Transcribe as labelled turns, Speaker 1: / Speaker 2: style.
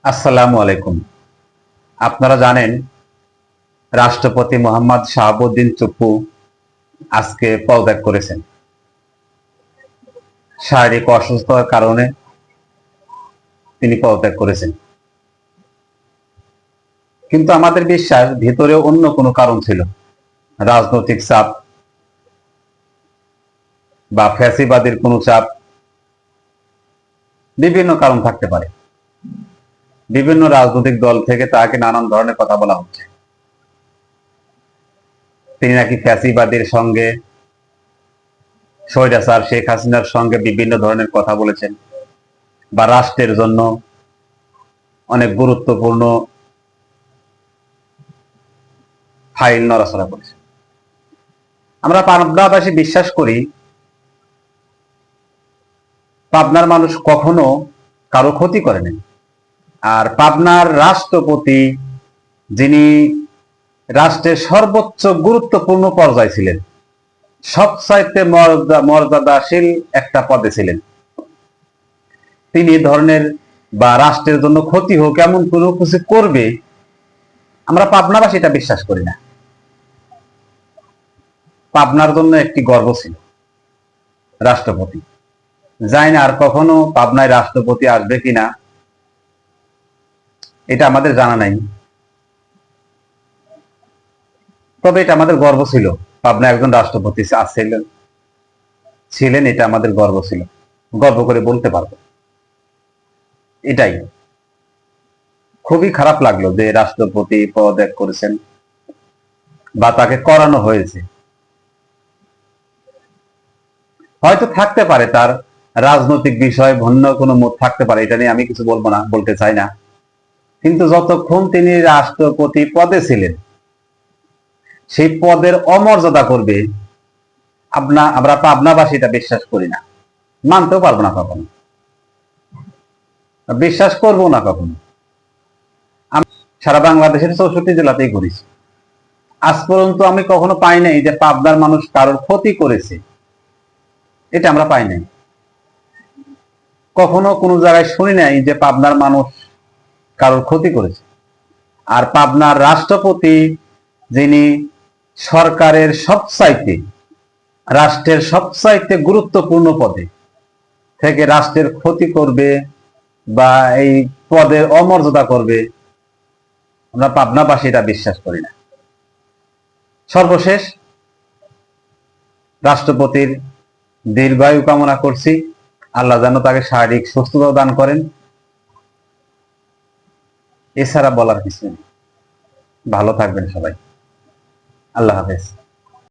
Speaker 1: আসসালামু আলাইকুম। আপনারা জানেন রাষ্ট্রপতি মোহাম্মদ শাহাবুদ্দিন চুপ্পু আজকে পদত্যাগ করেছেন। শারীরিক অসুস্থতার কারণে তিনি পদত্যাগ করেছেন। কিন্তু আমাদের বিশ্বাস ভিতরে অন্য কোনো কারণ ছিল। রাজনৈতিক চাপ বা ফ্যাসিবাদের কোনো চাপ, বিভিন্ন কারণ থাকতে পারে। বিভিন্ন রাজনৈতিক দল থেকে তাকে নানান ধরনের কথা বলা হচ্ছে। তিনি নাকি ফ্যাসিবাদের সঙ্গে, স্বৈরাচার শেখ হাসিনার সঙ্গে বিভিন্ন ধরনের কথা বলেছেন, বা রাষ্ট্রের জন্য অনেক গুরুত্বপূর্ণ ফাইল নড়াচড়া করেছে। আমরা পাবনাবাসী বিশ্বাস করি পাবনার মানুষ কখনো কারো ক্ষতি করেনি। আর পাবনার রাষ্ট্রপতি, যিনি রাষ্ট্রের সর্বোচ্চ গুরুত্বপূর্ণ পর্যায়ে ছিলেন, সবচাইতে মর্যাদাশীল একটা পদে ছিলেন, তিনি ধরনের বা রাষ্ট্রের জন্য ক্ষতি হোক এমন কোনো কিছু করবে আমরা পাবনাবাসী এটা বিশ্বাস করি না। পাবনার জন্য একটি গর্ব ছিল রাষ্ট্রপতি। জানি না আর কখনো পাবনায় রাষ্ট্রপতি আসবে কিনা, এটা আমাদের জানা নাই। তবে এটা আমাদের গর্ব ছিল, পাবনায় একজন রাষ্ট্রপতি ছিলেন, এটা আমাদের গর্ব ছিল, গর্ব করে বলতে পারবো। এটাই খুবই খারাপ লাগলো যে রাষ্ট্রপতি পদত্যাগ করেছেন বা তাকে করানো হয়েছে। হয়তো থাকতে পারে তার রাজনৈতিক বিষয় ভিন্ন কোনো মত থাকতে পারে, এটা নিয়ে আমি কিছু বলবো না, বলতে চাই না। কিন্তু যতক্ষণ তিনি রাষ্ট্রপতি পদে ছিলেন, সেই পদের অমর্যাদা করবে আমরা পাবনাবাসী এটা বিশ্বাস করি না, মানতেও পারবো না, কখনো বিশ্বাস করবো না কখনো। আমি সারা বাংলাদেশের 64 জেলাতেই ঘুরেছি, আজ পর্যন্ত আমি কখনো পাই নাই যে পাবনার মানুষ কারোর ক্ষতি করেছে, এটা আমরা পাই নাই। কখনো কোনো জায়গায় শুনি নাই যে পাবনার মানুষ কারোর ক্ষতি করেছে। আর পাবনার রাষ্ট্রপতি, যিনি সরকারের রাষ্ট্রের সবচাইতে গুরুত্বপূর্ণ পদে থেকে রাষ্ট্রের ক্ষতি করবে বা এই পদের অমর্যাদা করবে, আমরা পাবনাবাসী এটা বিশ্বাস করি না। সর্বশেষ রাষ্ট্রপতির দীর্ঘায়ু কামনা করছি, আল্লাহ যেন তাকে শারীরিক সুস্থতা দান করেন। এছাড়া বলার কিছু নেই। ভালো থাকবেন সবাই। আল্লাহ হাফেজ।